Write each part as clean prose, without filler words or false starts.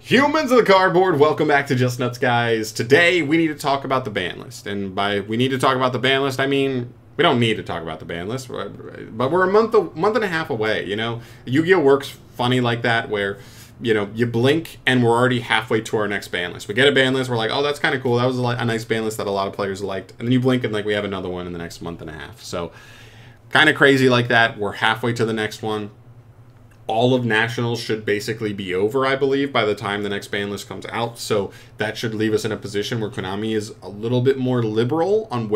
Humans of the cardboard, welcome back to Just Nuts, guys. Today we need to talk about the ban list, and by we need to talk about the ban list, I mean we don't need to talk about the ban list, but we're a month and a half away. You know, Yu-Gi-Oh works funny like that, where you blink and we're already halfway to our next ban list. We get a ban list, we're like, oh, that's kind of cool. That was a nice ban list that a lot of players liked, and then you blink and like we have another one in the next month and a half. So kind of crazy like that. We're halfway to the next one. All of Nationals should basically be over, I believe, by the time the next ban list comes out. So that should leave us in a position where Konami is a little bit more liberal on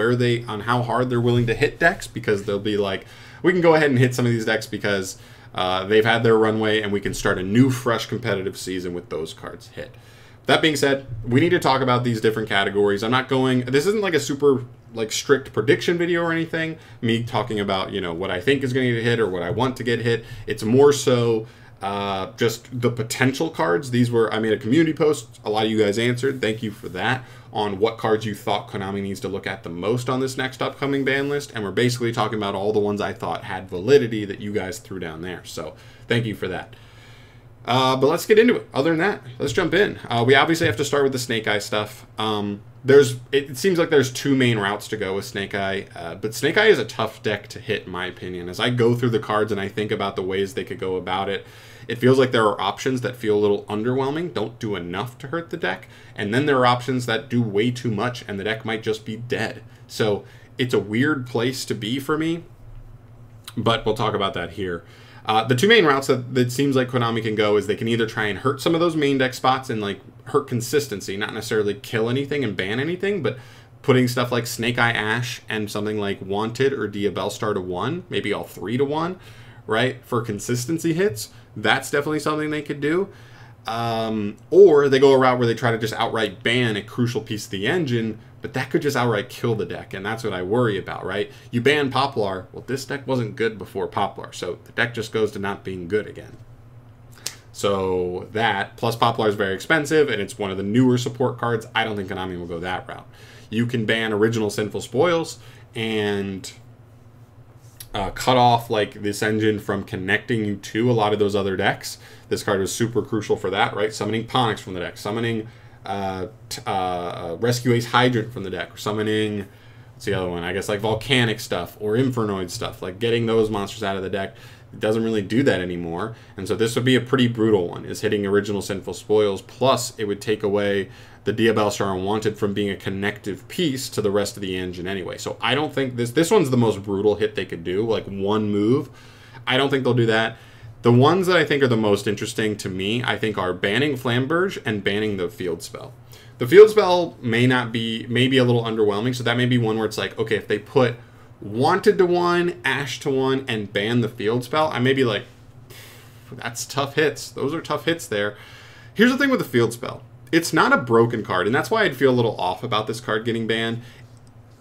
on how hard they're willing to hit decks, because they'll be like, we can go ahead and hit some of these decks because they've had their runway and we can start a new, fresh competitive season with those cards hit. That being said, we need to talk about these different categories. I'm not going, this isn't like a super strict prediction video or anything, me talking about, what I think is going to get hit or what I want to get hit. It's more so just the potential cards. I made a community post. A lot of you guys answered. Thank you for that, on what cards you thought Konami needs to look at the most on this next upcoming ban list. And we're basically talking about all the ones I thought had validity that you guys threw down there. So thank you for that. But let's get into it. Other than that, let's jump in. We obviously have to start with the Snake Eye stuff. It seems like there's two main routes to go with Snake Eye, but Snake Eye is a tough deck to hit, in my opinion. As I go through the cards and I think about the ways they could go about it, it feels like there are options that feel a little underwhelming, don't do enough to hurt the deck, and then there are options that do way too much and the deck might just be dead. So it's a weird place to be for me, but we'll talk about that here. The two main routes that it seems like Konami can go is they can either try and hurt some of those main deck spots and like hurt consistency, not necessarily kill anything and ban anything, but putting stuff like Snake Eye Ash and something like Wanted or Diabellstar to 1, maybe all 3 to 1, right, for consistency hits. That's definitely something they could do. Or they go a route where they try to just outright ban a crucial piece of the engine, but that could just outright kill the deck, and that's what I worry about, right? You ban Poplar, well, this deck wasn't good before Poplar, so the deck just goes to not being good again. So that, plus Poplar is very expensive, and it's one of the newer support cards. I don't think Konami will go that route. You can ban Original Sinful Spoils and cut off like this engine from connecting you to a lot of those other decks. This card was super crucial for that, right? Summoning Ponix from the deck, summoning Rescue Ace Hydrant from the deck, or summoning, what's the other one? I guess like Volcanic stuff or Infernoid stuff, like getting those monsters out of the deck. It doesn't really do that anymore, and so this would be a pretty brutal one, is hitting Original Sinful Spoils, plus it would take away the Diabellstar Unwanted from being a connective piece to the rest of the engine anyway. So I don't think this one's the most brutal hit they could do, like one move. I don't think they'll do that. The ones that I think are the most interesting to me, I think, are banning Flamberge and banning the Field Spell. The Field Spell may be a little underwhelming, so that may be one where it's like, okay, if they put Wanted to 1, Ash to 1, and ban the Field Spell, I may be like, that's tough hits. Those are tough hits there. Here's the thing with the Field Spell. It's not a broken card, and that's why I'd feel a little off about this card getting banned.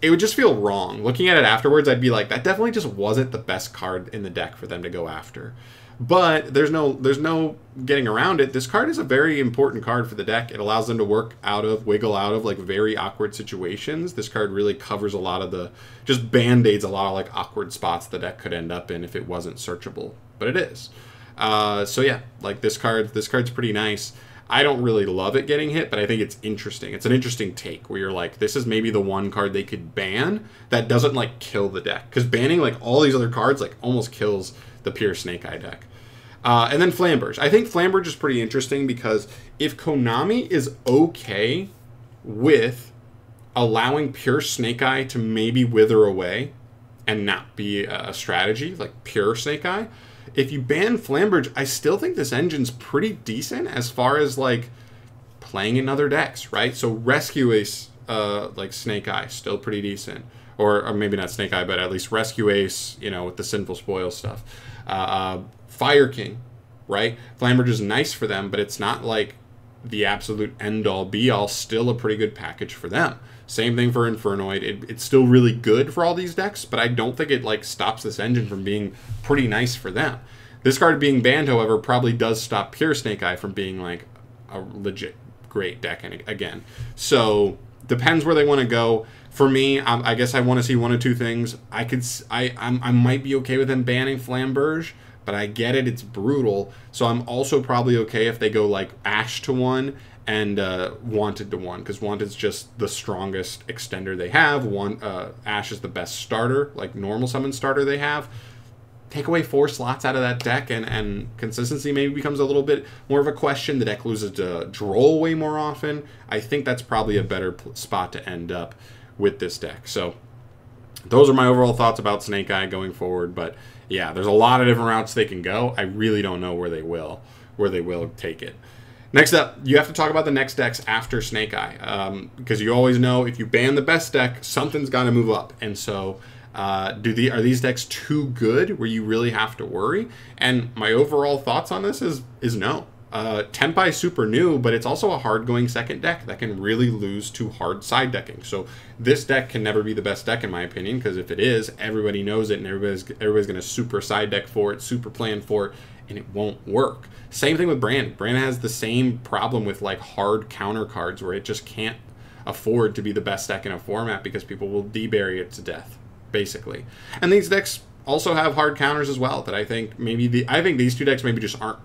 It would just feel wrong. Looking at it afterwards, I'd be like, that definitely just wasn't the best card in the deck for them to go after. But there's no getting around it. This card is a very important card for the deck. It allows them to wiggle out of like very awkward situations. This card really covers a lot of just band-aids a lot of like awkward spots the deck could end up in if it wasn't searchable. But it is. So yeah, like this card's pretty nice. I don't really love it getting hit, but I think it's interesting. It's an interesting take where you're like, this is maybe the one card they could ban that doesn't like kill the deck. Because banning like all these other cards like almost kills the pure Snake Eye deck. And then Flamberge. I think Flamberge is pretty interesting because if Konami is okay with allowing pure Snake Eye to maybe wither away and not be a strategy, like pure Snake Eye, if you ban Flamberge, I still think this engine's pretty decent as far as like playing in other decks, right? So Rescue Ace, like Snake Eye, still pretty decent. Or maybe not Snake Eye, but at least Rescue Ace, with the Sinful Spoil stuff. Fire King, right? Flamberge is nice for them, but it's not like the absolute end-all, be-all. Still a pretty good package for them. Same thing for Infernoid. It's still really good for all these decks, but I don't think it like stops this engine from being pretty nice for them. This card being banned, however, probably does stop pure Snake Eye from being like a legit great deck again. So depends where they want to go. For me, I guess I want to see one of two things. I might be okay with them banning Flamberge, but I get it, it's brutal. So I'm also probably okay if they go like Ash to 1 and Wanted to 1, because Wanted's just the strongest extender they have. Ash is the best starter, like normal summon starter they have. Take away 4 slots out of that deck, and consistency maybe becomes a little bit more of a question. The deck loses to Droll way more often. I think that's probably a better spot to end up with this deck. So those are my overall thoughts about Snake Eye going forward. But yeah, there's a lot of different routes they can go. I really don't know where they will take it. Next up, you have to talk about the next decks after Snake Eye, because you always know if you ban the best deck, something's got to move up. And so are these decks too good where you really have to worry? And my overall thoughts on this is no. Tenpai is super new, but it's also a hard-going second deck that can really lose to hard side decking. So this deck can never be the best deck in my opinion, because if it is, everybody knows it, and everybody's going to super side deck for it, super plan for it, and it won't work. Same thing with Brand. Brand has the same problem with like hard counter cards where it just can't afford to be the best deck in a format because people will debury it to death, basically. And these decks also have hard counters as well that I think I think these two decks maybe just aren't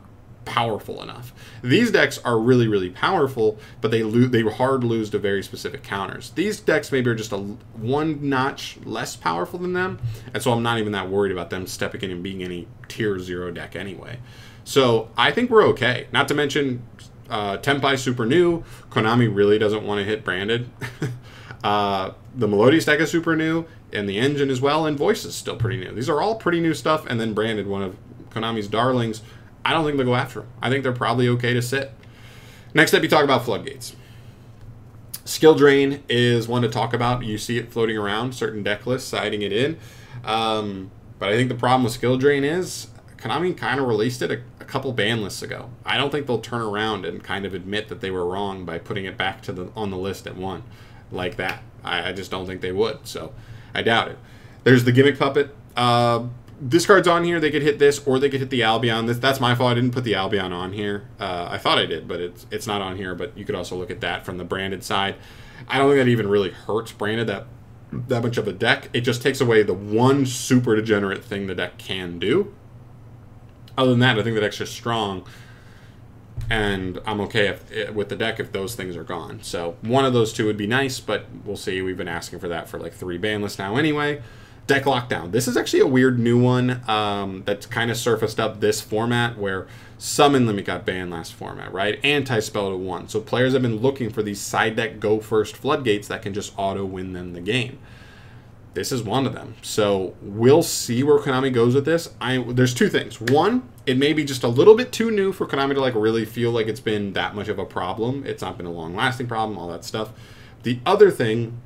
powerful enough. These decks are really, really powerful, but they hard lose to very specific counters. These decks maybe are just a one notch less powerful than them, and so I'm not even that worried about them stepping in and being any tier 0 deck anyway. So I think we're okay. Not to mention Tenpai super new. Konami really doesn't want to hit Branded. The Melodious deck is super new, and the engine as well, and Voice is still pretty new. These are all pretty new stuff, and then Branded, one of Konami's darlings. I don't think they'll go after them. I think they're probably okay to sit. Next up, you talk about Floodgates. Skill Drain is one to talk about. You see it floating around, certain deck lists citing it in. But I think the problem with Skill Drain is Konami kind of released it a couple ban lists ago. I don't think they'll turn around and kind of admit that they were wrong by putting it back to on the list at 1 like that. I just don't think they would, so I doubt it. There's the Gimmick Puppet. This card's on here. They could hit this, or they could hit the Albion. That's my fault. I didn't put the Albion on here. I thought I did, but it's not on here. But you could also look at that from the Branded side. I don't think that even really hurts Branded that much of a deck. It just takes away the one super degenerate thing the deck can do. Other than that, I think the deck's just strong, and I'm okay with the deck if those things are gone. So one of those two would be nice, but we'll see. We've been asking for that for like 3 ban lists now anyway. Deck Lockdown. This is actually a weird new one that's kind of surfaced up this format, where Summon Limit got banned last format, right? Anti-Spell to 1. So players have been looking for these side deck go first floodgates that can just auto win them the game. This is one of them. So we'll see where Konami goes with this. There's 2 things. One, it may be just a little bit too new for Konami to like really feel like it's been that much of a problem. It's not been a long-lasting problem, all that stuff. The other thing,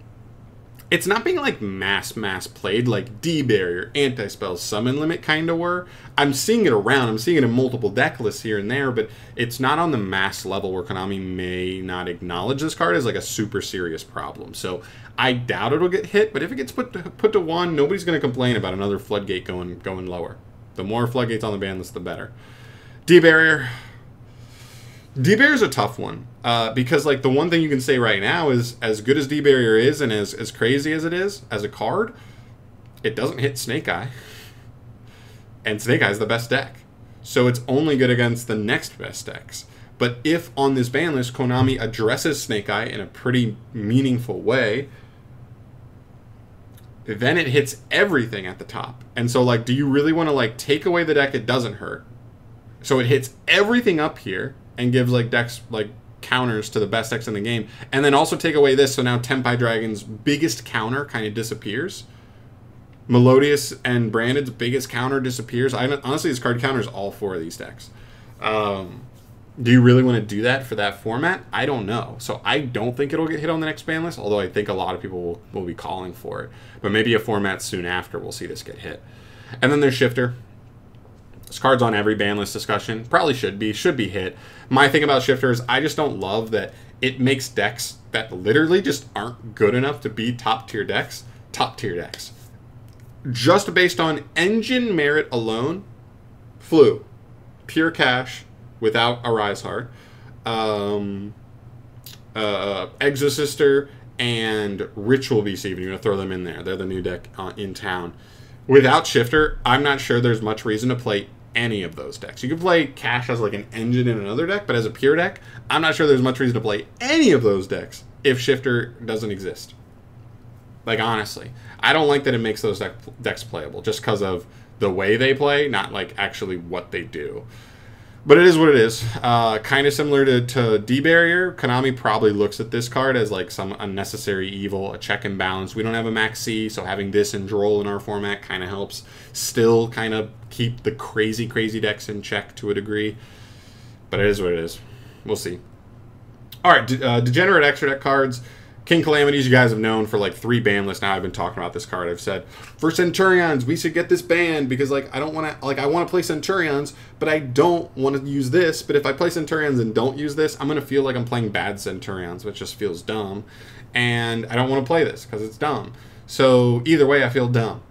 it's not being like mass played like D-Barrier, Anti-Spell, Summon Limit kind of were. I'm seeing it around. I'm seeing it in multiple deck lists here and there, but it's not on the mass level where Konami may not acknowledge this card as like a super serious problem. So I doubt it'll get hit, but if it gets put to 1, nobody's going to complain about another Floodgate going lower. The more Floodgates on the ban list, the better. D-Barrier. D-Barrier is a tough one, because like the one thing you can say right now is, as good as D-Barrier is and as crazy as it is as a card, it doesn't hit Snake Eye. And Snake Eye is the best deck. So it's only good against the next best decks. But if on this ban list Konami addresses Snake Eye in a pretty meaningful way, then it hits everything at the top. And so like, do you really want to like take away the deck it doesn't hurt, so it hits everything up here and gives like decks like counters to the best decks in the game, and then also take away this, so now Tenpai Dragon's biggest counter kind of disappears. Melodious and Branded's biggest counter disappears. Honestly, this card counters all 4 of these decks. Do you really want to do that for that format? I don't know. So I don't think it'll get hit on the next ban list, although I think a lot of people will be calling for it. But maybe a format soon after we'll see this get hit. And then there's Shifter. This card's on every ban list discussion. Probably should be hit. My thing about Shifter is I just don't love that it makes decks that literally just aren't good enough to be top tier decks. Just based on engine merit alone, Flu, pure cash without a Rise Heart, Exosister, and Ritual Beast, even. You're going to throw them in there. They're the new deck in town. Without Shifter, I'm not sure there's much reason to play any of those decks. You could play Cash as like an engine in another deck, but as a pure deck, I'm not sure there's much reason to play any of those decks if Shifter doesn't exist. Like, honestly. I don't like that it makes those decks playable just because of the way they play, not like actually what they do. But it is what it is. Kind of similar to D-Barrier. Konami probably looks at this card as like some unnecessary evil, a check and balance. We don't have a Max C, so having this and Droll in our format kind of helps still kind of keep the crazy, crazy decks in check to a degree. But it is what it is. We'll see. All right, Degenerate Extra Deck cards. King Calamities, you guys have known for like 3 ban lists now. I've been talking about this card. I've said, for Centurions, we should get this banned because like I don't want to, like I want to play Centurions, but I don't want to use this. But if I play Centurions and don't use this, I'm going to feel like I'm playing bad Centurions, which just feels dumb. And I don't want to play this because it's dumb. So either way, I feel dumb.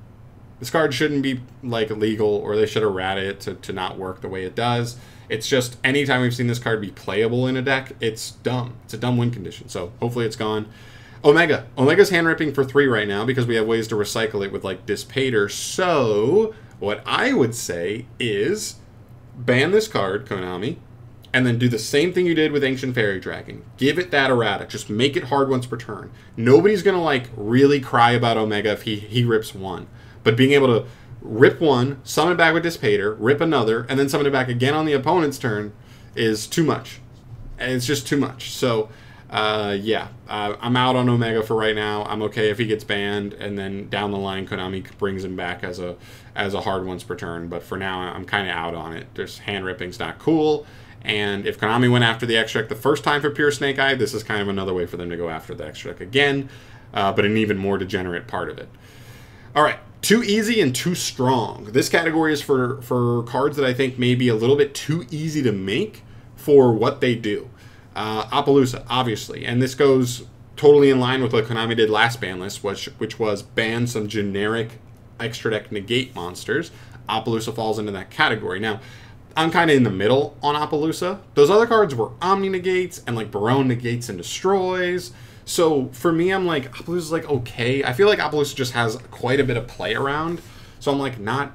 This card shouldn't be like illegal, or they should errata it to not work the way it does. It's just anytime we've seen this card be playable in a deck, it's dumb. It's a dumb win condition. So hopefully it's gone. Omega. Omega's hand ripping for 3 right now because we have ways to recycle it with like Dispater. So what I would say is ban this card, Konami, and then do the same thing you did with Ancient Fairy Dragon. Give it that errata. Just make it hard once per turn. Nobody's going to like really cry about Omega if he rips 1. But being able to rip 1, summon it back with Dispater, rip another, and then summon it back again on the opponent's turn is too much. It's just too much. So, yeah, I'm out on Omega for right now. I'm okay if he gets banned, and then down the line, Konami brings him back as a hard once per turn. But for now, I'm kind of out on it. Just hand ripping's not cool. And if Konami went after the extra deck the first time for Pure Snake Eye, this is kind of another way for them to go after the extra deck again, but an even more degenerate part of it. All right. Too easy and too strong. This category is for cards that I think may be a little bit too easy to make for what they do. Appaloosa, obviously. And this goes totally in line with what Konami did last ban list, which was ban some generic extra deck negate monsters. Appaloosa falls into that category. Now, I'm kind of in the middle on Appaloosa. Those other cards were Omni negates and like Barone negates and destroys. So for me, I'm like, Appaloosa's like okay. I feel like Appaloosa just has quite a bit of play around. So I'm like not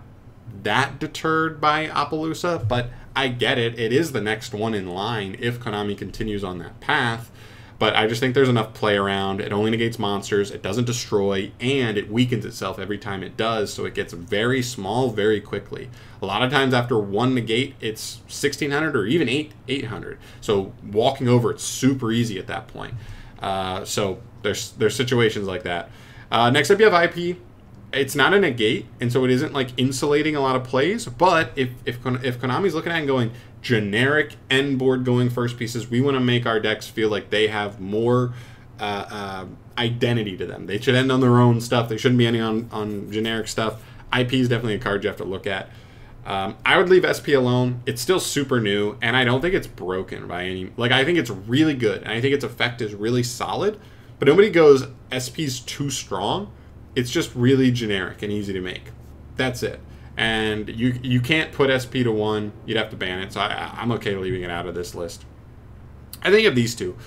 that deterred by Appaloosa, but I get it. It is the next one in line if Konami continues on that path. But I just think there's enough play around. It only negates monsters. It doesn't destroy, and it weakens itself every time it does. So it gets very small very quickly. A lot of times after 1 negate, it's 1600 or even 800. So walking over it's super easy at that point. So there's situations like that. Next up you have IP. It's not a negate, and so it isn't like insulating a lot of plays. But if Konami's looking at it and going generic end board going first pieces, we want to make our decks feel like they have more identity to them. They should end on their own stuff. They shouldn't be ending on generic stuff. IP is definitely a card you have to look at. I would leave SP alone. It's still super new, and I don't think it's broken by any... Like, I think it's really good, and I think its effect is really solid, but nobody goes, SP's too strong. It's just really generic and easy to make. That's it. And you can't put SP to 1. You'd have to ban it, so I'm okay leaving it out of this list. I think of these two.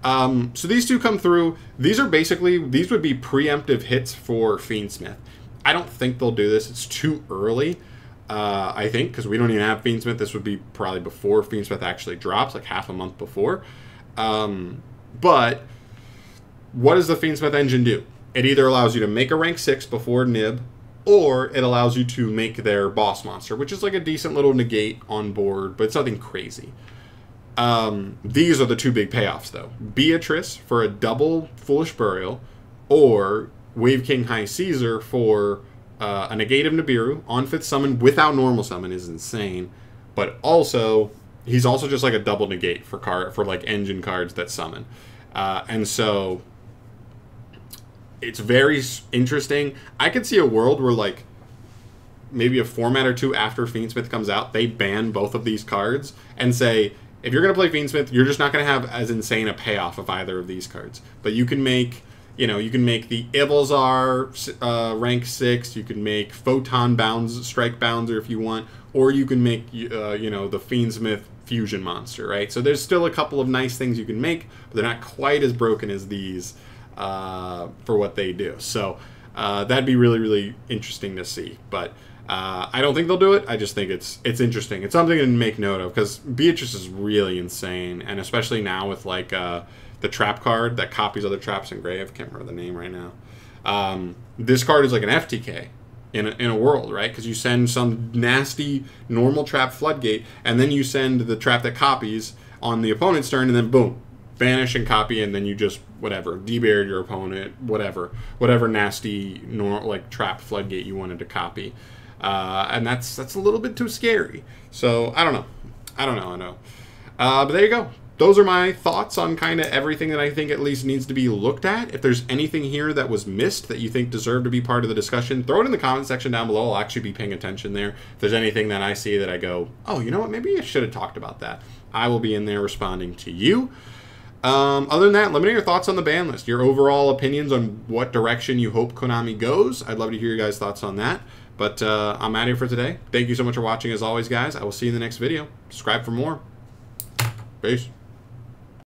So these two come through. These are basically... These would be preemptive hits for Fiendsmith. I don't think they'll do this. It's too early. I think, because we don't even have Fiendsmith. This would be probably before Fiendsmith actually drops, like half a month before. But what does the Fiendsmith engine do? It either allows you to make a rank 6 before Nib, or it allows you to make their boss monster, which is like a decent little negate on board, but it's nothing crazy. These are the two big payoffs, though. Beatrice for a double Foolish Burial, or Wave King High Caesar for... a negate of Nibiru on 5th summon without normal summon is insane, but also he's also just like a double negate for like engine cards that summon, and so it's very interesting. I could see a world where like maybe a format or two after Fiendsmith comes out, they ban both of these cards and say, if you're going to play Fiendsmith, you're just not going to have as insane a payoff of either of these cards, but you can make... You know, you can make the Ibalzar rank 6. You can make Photon Strike Bouncer if you want, or you can make you know, the Fiendsmith fusion monster, right? So there's still a couple of nice things you can make, but they're not quite as broken as these for what they do. So that'd be really, really interesting to see. But I don't think they'll do it. I just think it's interesting. It's something to make note of because Beatrice is really insane, and especially now with like the trap card that copies other traps engraved. Can't remember the name right now. This card is like an FTK in a world, right? Because you send some nasty normal trap floodgate, and then you send the trap that copies on the opponent's turn, and then boom, banish and copy, and then you just whatever debarrier your opponent, whatever nasty like trap floodgate you wanted to copy. And that's a little bit too scary. So I don't know. But there you go. Those are my thoughts on kind of everything that I think at least needs to be looked at. If there's anything here that was missed that you think deserved to be part of the discussion, throw it in the comment section down below. I'll actually be paying attention there. If there's anything that I see that I go, oh, you know what, maybe I should have talked about that, I will be in there responding to you. Other than that, let me know your thoughts on the ban list, your overall opinions on what direction you hope Konami goes. I'd love to hear your guys' thoughts on that. But I'm out of here for today. Thank you so much for watching as always, guys. I will see you in the next video. Subscribe for more. Peace.